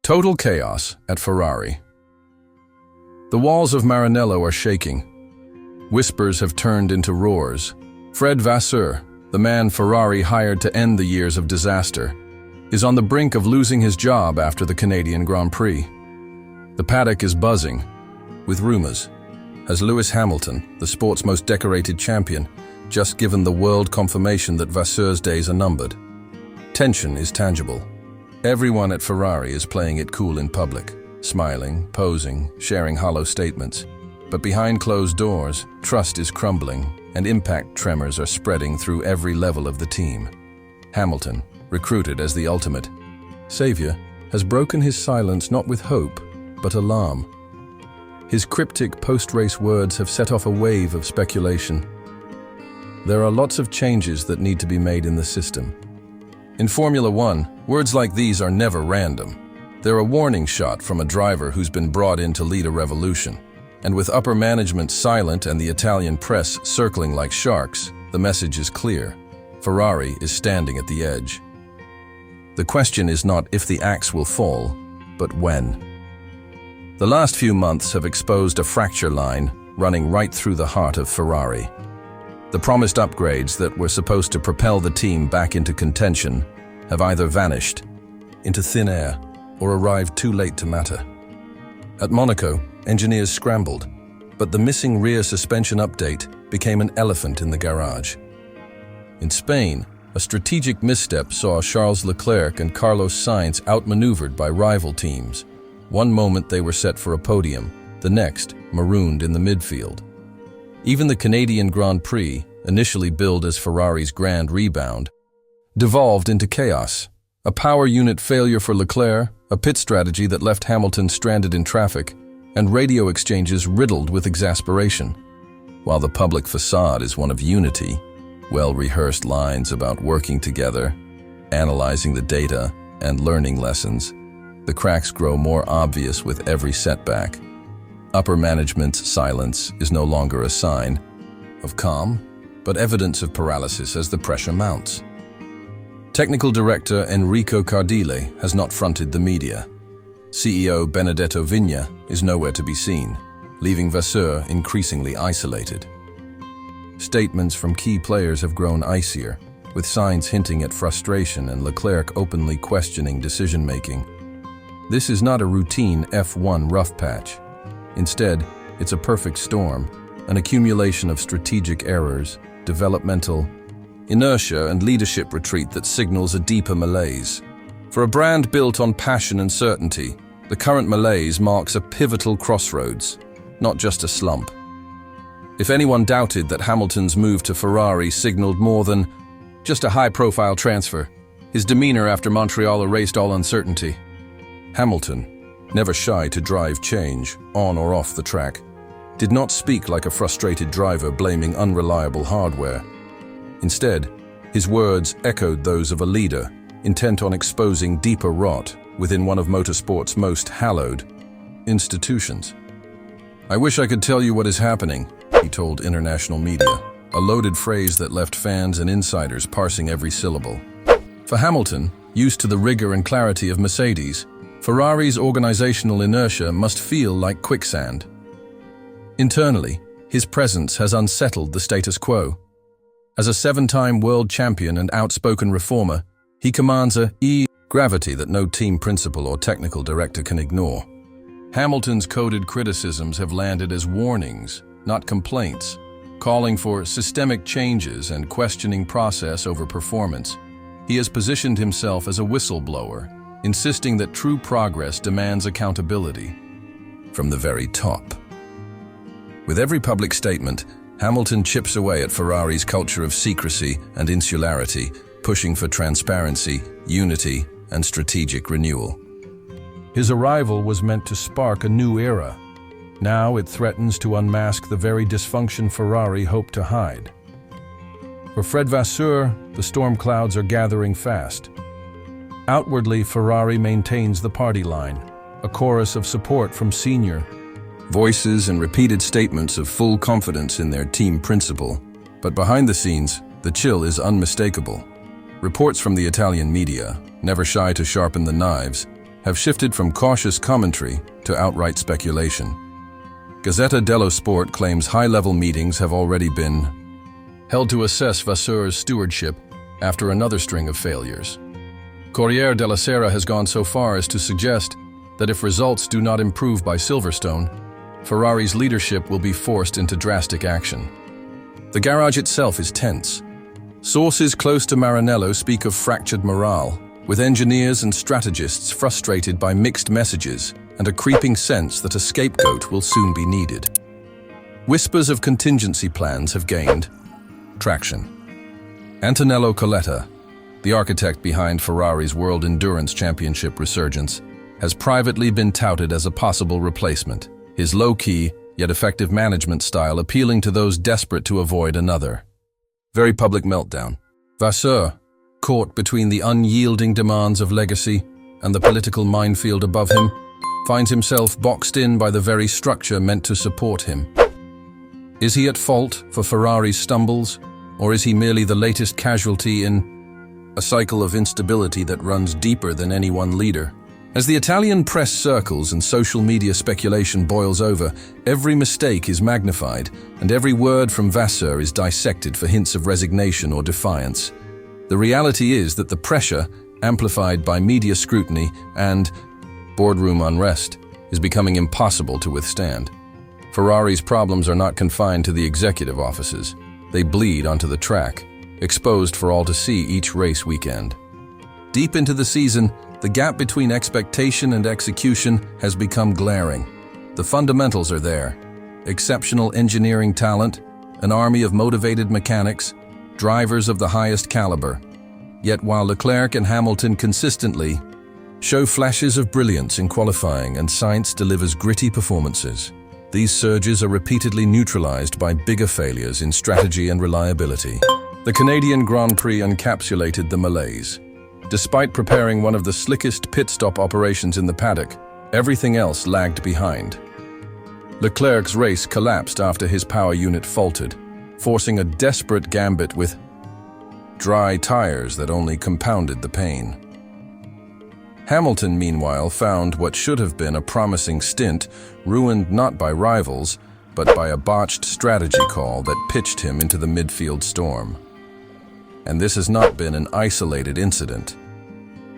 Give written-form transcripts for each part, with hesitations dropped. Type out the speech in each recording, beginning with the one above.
Total chaos at Ferrari. The walls of Maranello are shaking. Whispers have turned into roars. Fred Vasseur, the man Ferrari hired to end the years of disaster, is on the brink of losing his job after the Canadian Grand Prix. The paddock is buzzing with rumors. Has Lewis Hamilton, the sport's most decorated champion, just given the world confirmation that Vasseur's days are numbered? Tension is tangible. Everyone at Ferrari is playing it cool in public, smiling, posing, sharing hollow statements. But behind closed doors, trust is crumbling, and impact tremors are spreading through every level of the team. Hamilton, recruited as the ultimate savior, has broken his silence not with hope, but alarm. His cryptic post-race words have set off a wave of speculation. There are lots of changes that need to be made in the system. In Formula One, words like these are never random. They're a warning shot from a driver who's been brought in to lead a revolution. And with upper management silent and the Italian press circling like sharks, the message is clear. Ferrari is standing at the edge. The question is not if the axe will fall, but when. The last few months have exposed a fracture line running right through the heart of Ferrari. The promised upgrades that were supposed to propel the team back into contention have either vanished into thin air or arrived too late to matter. At Monaco, engineers scrambled, but the missing rear suspension update became an elephant in the garage. In Spain, a strategic misstep saw Charles Leclerc and Carlos Sainz outmaneuvered by rival teams. One moment they were set for a podium, the next marooned in the midfield. Even the Canadian Grand Prix, initially billed as Ferrari's grand rebound, devolved into chaos. A power unit failure for Leclerc, a pit strategy that left Hamilton stranded in traffic, and radio exchanges riddled with exasperation. While the public facade is one of unity, well-rehearsed lines about working together, analyzing the data, and learning lessons, the cracks grow more obvious with every setback. Upper management's silence is no longer a sign of calm, but evidence of paralysis as the pressure mounts. Technical director Enrico Cardile has not fronted the media. CEO Benedetto Vigna is nowhere to be seen, leaving Vasseur increasingly isolated. Statements from key players have grown icier, with Sainz hinting at frustration and Leclerc openly questioning decision-making. This is not a routine F1 rough patch. Instead, it's a perfect storm, an accumulation of strategic errors, developmental inertia, and leadership retreat that signals a deeper malaise. For a brand built on passion and certainty, the current malaise marks a pivotal crossroads, not just a slump. If anyone doubted that Hamilton's move to Ferrari signaled more than just a high-profile transfer, his demeanor after Montreal erased all uncertainty. Hamilton, never shy to drive change, on or off the track, did not speak like a frustrated driver blaming unreliable hardware. Instead, his words echoed those of a leader, intent on exposing deeper rot within one of motorsport's most hallowed institutions. "I wish I could tell you what is happening," he told international media, a loaded phrase that left fans and insiders parsing every syllable. For Hamilton, used to the rigor and clarity of Mercedes, Ferrari's organizational inertia must feel like quicksand. Internally, his presence has unsettled the status quo. As a seven-time world champion and outspoken reformer, he commands a gravity that no team principal or technical director can ignore. Hamilton's coded criticisms have landed as warnings, not complaints, calling for systemic changes and questioning process over performance. He has positioned himself as a whistleblower, insisting that true progress demands accountability from the very top. With every public statement, Hamilton chips away at Ferrari's culture of secrecy and insularity, pushing for transparency, unity, and strategic renewal. His arrival was meant to spark a new era. Now it threatens to unmask the very dysfunction Ferrari hoped to hide. For Fred Vasseur, the storm clouds are gathering fast. Outwardly, Ferrari maintains the party line, a chorus of support from senior voices and repeated statements of full confidence in their team principle. But behind the scenes, the chill is unmistakable. Reports from the Italian media, never shy to sharpen the knives, have shifted from cautious commentary to outright speculation. Gazzetta dello Sport claims high-level meetings have already been held to assess Vasseur's stewardship after another string of failures. Corriere della Sera has gone so far as to suggest that if results do not improve by Silverstone, Ferrari's leadership will be forced into drastic action. The garage itself is tense. Sources close to Maranello speak of fractured morale, with engineers and strategists frustrated by mixed messages and a creeping sense that a scapegoat will soon be needed. Whispers of contingency plans have gained traction. Antonello Coletta, the architect behind Ferrari's World Endurance Championship resurgence, has privately been touted as a possible replacement, his low-key yet effective management style appealing to those desperate to avoid another very public meltdown. Vasseur, caught between the unyielding demands of legacy and the political minefield above him, finds himself boxed in by the very structure meant to support him. Is he at fault for Ferrari's stumbles, or is he merely the latest casualty in a cycle of instability that runs deeper than any one leader? As the Italian press circles and social media speculation boils over, every mistake is magnified, and every word from Vasseur is dissected for hints of resignation or defiance. The reality is that the pressure, amplified by media scrutiny and boardroom unrest, is becoming impossible to withstand. Ferrari's problems are not confined to the executive offices. They bleed onto the track, exposed for all to see each race weekend. Deep into the season, the gap between expectation and execution has become glaring. The fundamentals are there: exceptional engineering talent, an army of motivated mechanics, drivers of the highest caliber. Yet while Leclerc and Hamilton consistently show flashes of brilliance in qualifying and Sainz delivers gritty performances, these surges are repeatedly neutralized by bigger failures in strategy and reliability. The Canadian Grand Prix encapsulated the malaise. Despite preparing one of the slickest pit stop operations in the paddock, everything else lagged behind. Leclerc's race collapsed after his power unit faltered, forcing a desperate gambit with dry tires that only compounded the pain. Hamilton, meanwhile, found what should have been a promising stint ruined not by rivals, but by a botched strategy call that pitched him into the midfield storm. And this has not been an isolated incident.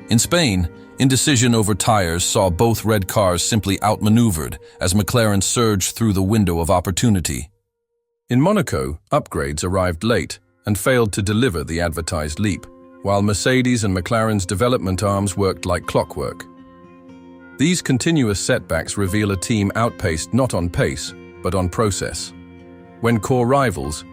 In Spain, indecision over tires saw both red cars simply outmaneuvered as McLaren surged through the window of opportunity. In Monaco, upgrades arrived late and failed to deliver the advertised leap, while Mercedes and McLaren's development arms worked like clockwork. These continuous setbacks reveal a team outpaced not on pace, but on process. When core rivals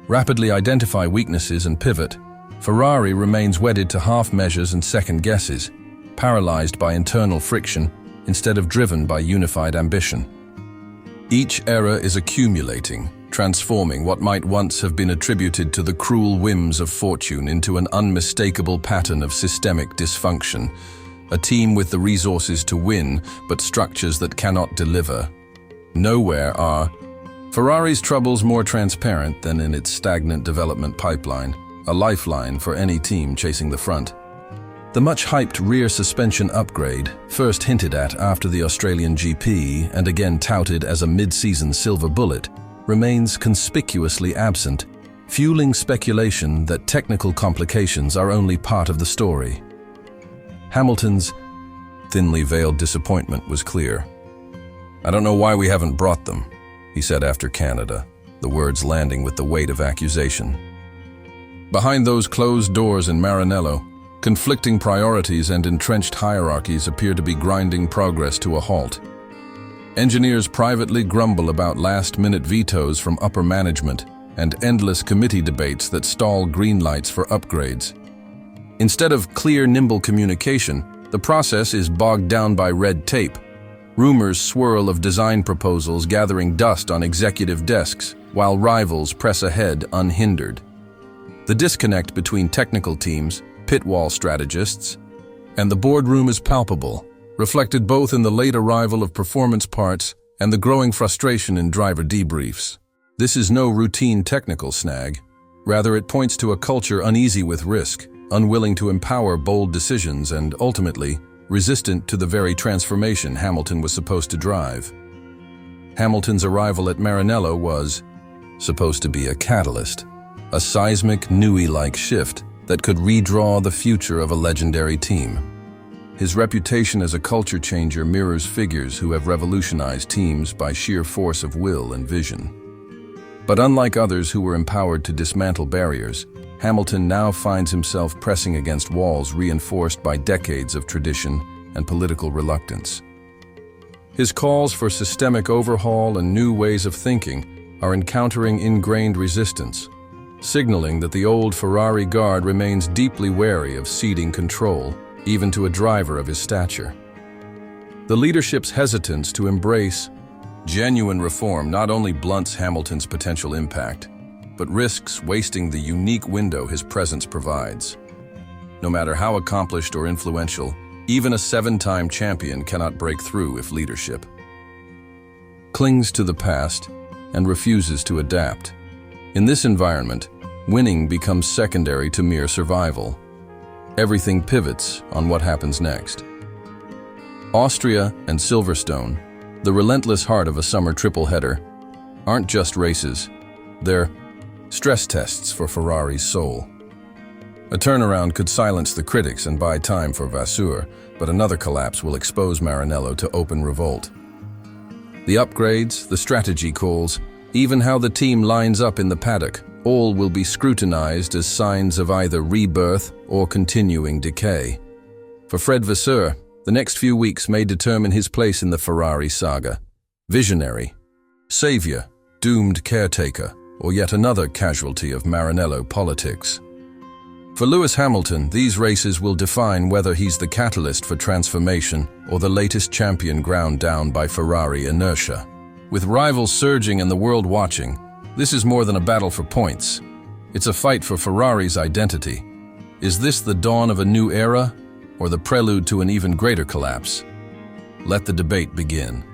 rapidly identify weaknesses and pivot, Ferrari remains wedded to half measures and second guesses, paralyzed by internal friction instead of driven by unified ambition. Each error is accumulating, transforming what might once have been attributed to the cruel whims of fortune into an unmistakable pattern of systemic dysfunction, a team with the resources to win but structures that cannot deliver. Nowhere are Ferrari's troubles more transparent than in its stagnant development pipeline, a lifeline for any team chasing the front. The much-hyped rear suspension upgrade, first hinted at after the Australian GP and again touted as a mid-season silver bullet, remains conspicuously absent, fueling speculation that technical complications are only part of the story. Hamilton's thinly veiled disappointment was clear. "I don't know why we haven't brought them," he said after Canada, the words landing with the weight of accusation. Behind those closed doors in Maranello, conflicting priorities and entrenched hierarchies appear to be grinding progress to a halt. Engineers privately grumble about last-minute vetoes from upper management and endless committee debates that stall green lights for upgrades. Instead of clear, nimble communication, the process is bogged down by red tape. Rumors swirl of design proposals gathering dust on executive desks, while rivals press ahead unhindered. The disconnect between technical teams, pit wall strategists, and the boardroom is palpable, reflected both in the late arrival of performance parts and the growing frustration in driver debriefs. This is no routine technical snag. Rather, it points to a culture uneasy with risk, unwilling to empower bold decisions, and ultimately, resistant to the very transformation Hamilton was supposed to drive. Hamilton's arrival at Maranello was supposed to be a catalyst, a seismic, Newey-like shift that could redraw the future of a legendary team. His reputation as a culture changer mirrors figures who have revolutionized teams by sheer force of will and vision. But unlike others who were empowered to dismantle barriers, Hamilton now finds himself pressing against walls reinforced by decades of tradition and political reluctance. His calls for systemic overhaul and new ways of thinking are encountering ingrained resistance, signaling that the old Ferrari guard remains deeply wary of ceding control, even to a driver of his stature. The leadership's hesitance to embrace genuine reform not only blunts Hamilton's potential impact, but risks wasting the unique window his presence provides. No matter how accomplished or influential, even a 7-time champion cannot break through if leadership clings to the past and refuses to adapt. In this environment, winning becomes secondary to mere survival. Everything pivots on what happens next. Austria and Silverstone, the relentless heart of a summer triple-header, aren't just races, they're stress tests for Ferrari's soul. A turnaround could silence the critics and buy time for Vasseur, but another collapse will expose Maranello to open revolt. The upgrades, the strategy calls, even how the team lines up in the paddock, all will be scrutinized as signs of either rebirth or continuing decay. For Fred Vasseur, the next few weeks may determine his place in the Ferrari saga. Visionary, savior, doomed caretaker, or yet another casualty of Maranello politics. For Lewis Hamilton, these races will define whether he's the catalyst for transformation or the latest champion ground down by Ferrari inertia. With rivals surging and the world watching, this is more than a battle for points. It's a fight for Ferrari's identity. Is this the dawn of a new era, or the prelude to an even greater collapse? Let the debate begin.